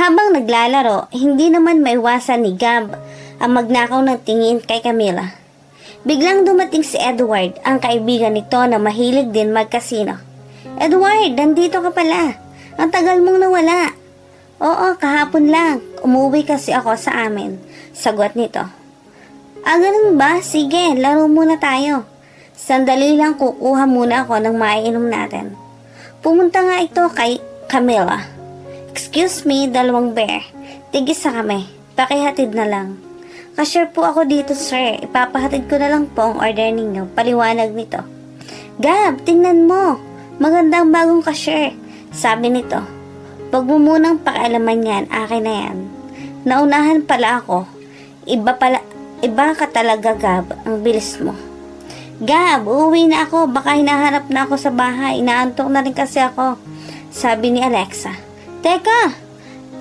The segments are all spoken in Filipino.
Habang naglalaro, hindi naman maiwasan ni Gab ang magnakaw ng tingin kay Camila. Biglang dumating si Edward, ang kaibigan nito na mahilig din magkasino. Edward, nandito ka pala. Ang tagal mong nawala. Oo, kahapon lang. Umuwi kasi ako sa amin. Sagot nito. Ganun ba? Sige, laro muna tayo. Sandali lang, kukuha muna ako ng maiinom natin. Pumunta nga ito kay Camila. Excuse me, dalawang bear. Tigis sa kami. Pakihatid na lang. Cashier po ako dito, sir. Ipapahatid ko na lang po ang order ninyo. Paliwanag nito. Gab, tingnan mo. Magandang bagong cashier. Sabi nito. Huwag mo munang pakialaman yan. Akin na yan. Naunahan pala ako. Iba ka talaga, Gab. Ang bilis mo. Gab, uuwi na ako. Baka hinahanap na ako sa bahay. Inaantok na rin kasi ako. Sabi ni Alexa. Teka,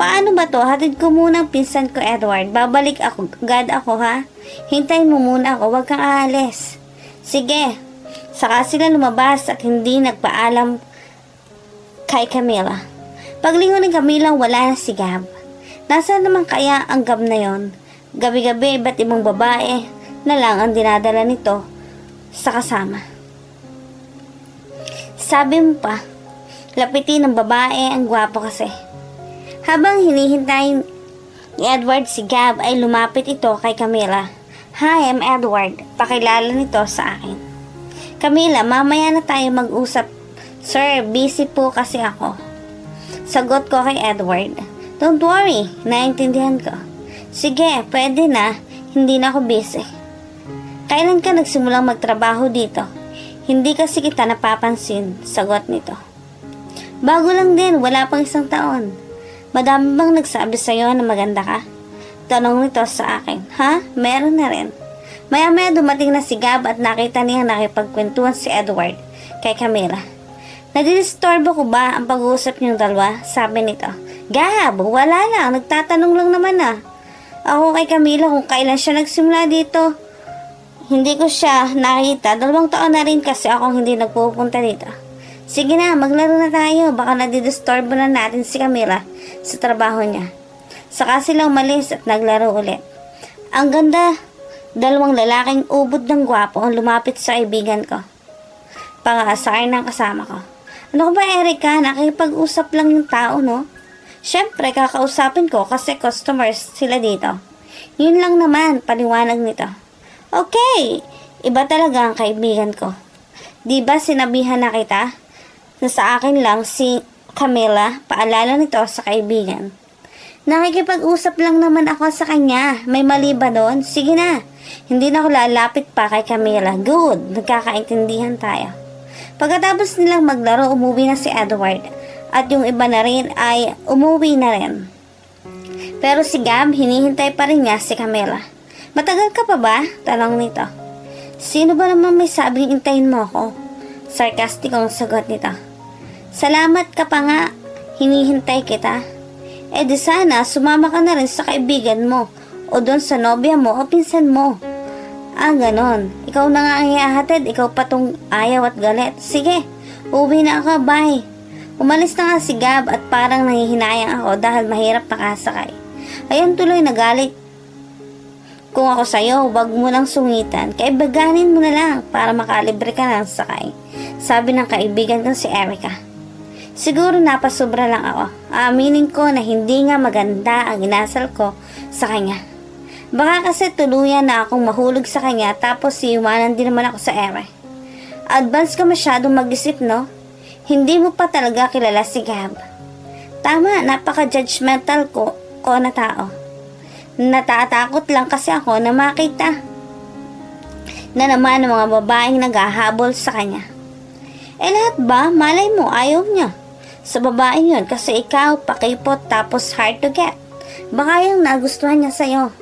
paano ba to? Hatid ko muna ang pinsan ko, Edward. Babalik ako, agad ako, ha? Hintayin mo muna ako. Huwag kang aalis. Sige. Saka sila lumabas at hindi nagpaalam kay Camila. Paglingon ng Camila, wala na si Gab. Nasaan naman kaya ang Gab na yon? Gabi-gabi, iba't ibang babae na lang ang dinadala nito sa kasama. Sabi mo pa, lapitin ng babae, ang gwapo kasi. Habang hinihintay ni Edward si Gab ay lumapit ito kay Camila. Hi, I'm Edward. Pakilala nito sa akin. Camila, mamaya na tayo mag-usap. Sir, busy po kasi ako. Sagot ko kay Edward. Don't worry, naiintindihan ko. Sige, pwede na. Hindi na ako busy. Kailan ka nagsimulang magtrabaho dito? Hindi kasi kita napapansin. Sagot nito. Bago lang din, wala pang 1 taon. Madami bang nagsabi sa'yo na maganda ka? Tanong nito sa akin. Ha? Meron na rin. Maya-maya dumating na si Gab at nakita niya nakipagkwentuhan si Edward kay Camila. Nadidisturbo ko ba ang pag-uusap niyong dalawa? Sabi nito. Gab, wala lang. Nagtatanong lang naman Ako kay Camila kung kailan siya nagsimula dito. Hindi ko siya nakita. 2 taon na rin kasi akong hindi nagpupunta dito. Sige na, maglaro na tayo. Baka nadidisturbo na natin si Camila sa trabaho niya. Saka sila umalis at naglaro ulit. Ang ganda, 2 lalaking ubod ng gwapo ang lumapit sa kaibigan ko. Pangasar ng kasama ko. Ano ka ba, Erica? Nakikipag-usap lang yung tao, no? Siyempre, kakausapin ko kasi customers sila dito. Yun lang naman, paliwanag nito. Okay, iba talaga ang kaibigan ko. Di ba sinabihan na kita na sa akin lang si Camila, paalala nito sa kaibigan. Nakikipag-usap lang naman ako sa kanya. May mali ba doon? Sige na. Hindi na ako lalapit pa kay Camila. Good. Nagkakaintindihan tayo. Pagkatapos nilang maglaro, umuwi na si Edward. At yung iba na rin ay umuwi na rin. Pero si Gab, hinihintay pa rin niya si Camila. Matagal ka pa ba? Tanong nito. Sino ba naman may sabing intayin mo ako? Sarcastic ang sagot nito. Salamat ka pa nga. Hinihintay kita. Di sana, sumama ka na rin sa kaibigan mo. O doon sa nobya mo o pinsan mo. Ganon. Ikaw na nga ang ihahatid. Ikaw pa tong ayaw at galit. Sige, uwi na ako. Bye. Umalis na nga si Gab at parang nangihinayang ako dahil mahirap makasakay. Ayun tuloy nagalit. Kung ako sa'yo, huwag mo nang sungitan. Kaibaganin mo na lang para makalibre ka ng sakay. Sabi ng kaibigan ko si Erica. Siguro napasobra lang ako. Aaminin ko na hindi nga maganda ang inasal ko sa kanya. Baka kasi tuluyan na akong mahulog sa kanya tapos iiwanan din naman ako sa ere. Advance ka masyadong mag-isip, no? Hindi mo pa talaga kilala si Gab. Tama, napaka-judgmental ko na tao. Natatakot lang kasi ako na makita na naman ng mga babaeng naghahabol sa kanya. Lahat ba? Malay mo, ayaw niya. Sa babaeng yun kasi ikaw pakipot tapos hard to get. Baka yung nagustuhan niya sa'yo.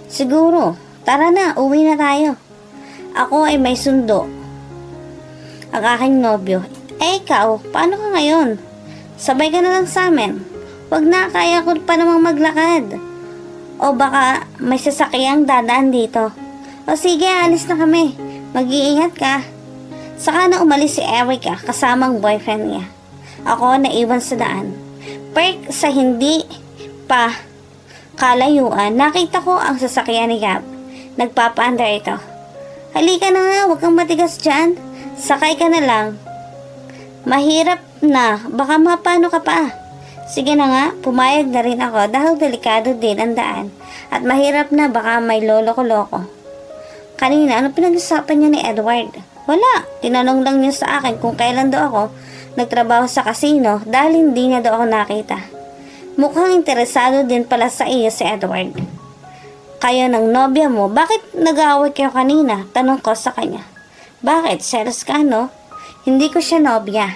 Siguro, tara na, uwi na tayo. Ako ay may sundo. Ang aking nobyo. Ikaw, paano ka ngayon? Sabay ka na lang sa amin. Wag na, kaya ko pa namang maglakad. O baka may sasakyang dadaan dito. O sige, alis na kami. Mag-iingat ka. Saka na umalis si Erica kasamang boyfriend niya. Ako naiwan sa daan. Perk sa hindi pa kalayuan, nakita ko ang sasakyan ni Gab. Nagpapaandar ito. Halika na nga, huwag kang matigas dyan. Sakay ka na lang. Mahirap na, baka mapano ka pa. Sige na nga, pumayag na rin ako dahil delikado din ang daan. At mahirap na, baka may lolo-loko. Kanina, ano pinag-usapan niya ni Edward? Wala, tinanong lang niya sa akin kung kailan daw ako nagtrabaho sa kasino dahil hindi niya daw ako nakita. Mukhang interesado din pala sa iyo si Edward. Kayo ng nobya mo, bakit nag-aaway kayo kanina? Tanong ko sa kanya. Bakit? Selos ka, no? Hindi ko siya nobya.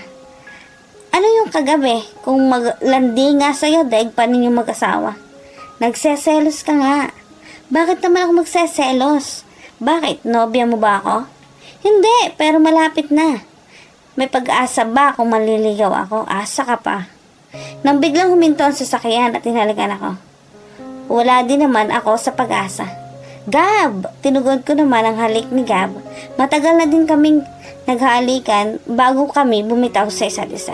Ano yung kagabi? Kung maglandi nga sa'yo, daig pa ninyo mag-asawa. Nagseselos ka nga. Bakit naman ako magseselos? Bakit? Nobya mo ba ako? Hindi, pero malapit na. May pag-asa ba kung maliligaw ako? Asa ka pa. Nang biglang huminto ang sasakyan at hinalikan ako. Wala din naman ako sa pag-asa. Gab! Tinugod ko naman ang halik ni Gab. Matagal na din kaming naghalikan bago kami bumitaw sa isa't isa.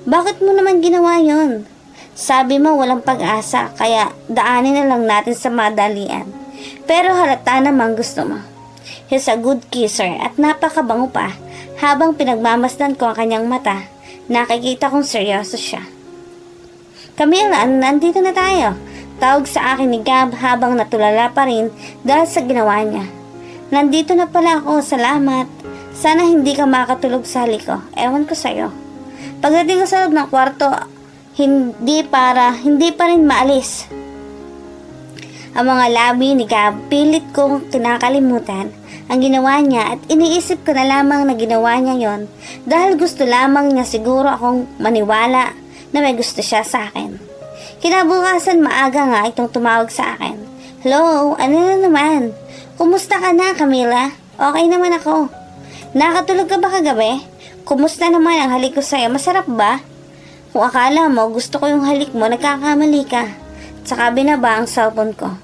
Bakit mo naman ginawa yon? Sabi mo walang pag-asa, kaya daanin na lang natin sa madalian. Pero halata namang gusto mo. He's a good kisser at napakabango pa. Habang pinagmamasdan ko ang kanyang mata, nakikita kong seryoso siya. Camila, nandito na tayo. Tawag sa akin ni Gab habang natulala pa rin dahil sa ginawa niya. Nandito na pala ako, salamat. Sana hindi ka makatulog sa halik ko. Ewan ko sa'yo. Pagdating ko sa loob ng kwarto, hindi pa rin maalis. Ang mga labi ni Gab, pilit kong kinakalimutan ang ginawa niya at iniisip ko na lamang na ginawa niya yon dahil gusto lamang niya siguro akong maniwala na may gusto siya sa akin. Kinabukasan maaga nga itong tumawag sa akin. Hello, ano na naman? Kumusta ka na, Camila? Okay naman ako. Nakatulog ka ba kagabi? Kumusta naman ang halik ko sa'yo? Masarap ba? Kung akala mo gusto ko yung halik mo, nagkakamali ka. Tsaka binaba ang cellphone ko.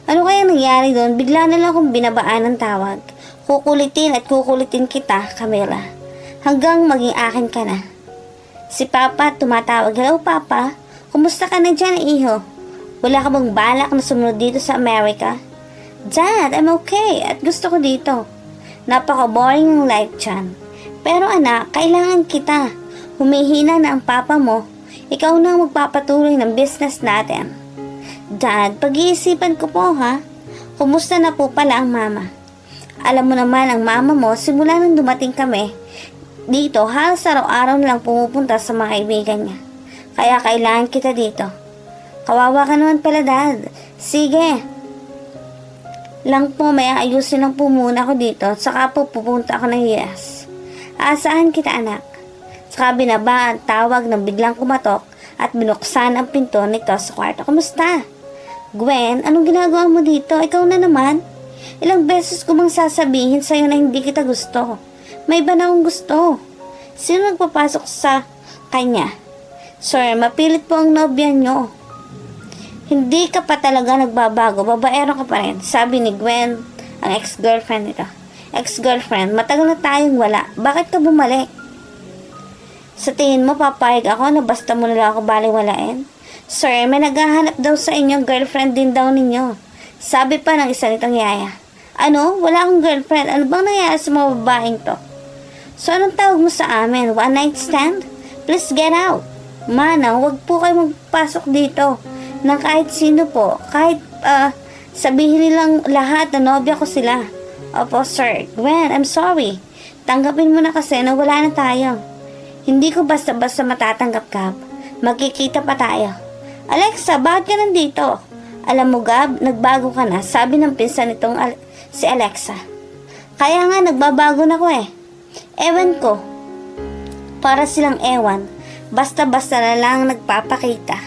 Ano kaya nangyari doon? Bigla na lang akong binabaan ng tawag. Kukulitin at kukulitin kita, Camila. Hanggang maging akin ka na. Si Papa tumatawag. Hello, Papa. Kumusta ka na dyan, iho? Wala ka bang balak na sumunod dito sa Amerika? Dad, I'm okay at gusto ko dito. Napaka-boring ng life dyan. Pero anak, kailangan kita. Humihina na ang papa mo. Ikaw na ang magpapatuloy ng business natin. Dad, pag-iisipan ko po ha. Kumusta na po pala ang mama? Alam mo naman ang mama mo, simula nang dumating kami dito, halos araw-araw na lang pumupunta sa mga kaibigan niya. Kaya kailangan kita dito. Kawawa ka naman pala, Dad. Sige. Lang po, may ayusin lang po muna ako dito. Saka po pupunta ako ng US. Aasahan kita, anak. Saka binaba ang tawag ng biglang kumatok at binuksan ang pinto nito sa kwarto. Kumusta? Gwen, anong ginagawa mo dito? Ikaw na naman. Ilang beses ko bang sasabihin sa'yo na hindi kita gusto? May iba na akong gusto. Sino nagpapasok sa kanya? Sir, mapilit po ang nobya nyo. Hindi ka pa talaga nagbabago. Babaero ka pa rin. Sabi ni Gwen, ang ex-girlfriend nito. Ex-girlfriend, matagal na tayong wala. Bakit ka bumalik? Sa tingin mo, papayag ako na basta mo na lang ako baliwalain? Sir, may naghahanap daw sa inyo, girlfriend din daw ninyo. Sabi pa ng isa nitong yaya. Ano? Wala akong girlfriend. Ano bang nangyari sa mga babaeng to? So, anong tawag mo sa amin? One night stand? Please get out. Manang, huwag po kayo magpasok dito ng kahit sino po. Kahit sabihin nilang lahat na nobya ko sila. Opo, sir. Gwen, I'm sorry. Tanggapin mo na kasi na wala na tayo. Hindi ko basta-basta matatanggap, Gab. Magkikita pa tayo. Alexa, bakit ka nandito? Alam mo, Gab, nagbago ka na. Sabi ng pinsan nitong si Alexa. Kaya nga, nagbabago na ko eh. Ewan ko. Para silang ewan. Basta-basta na lang nagpapakita.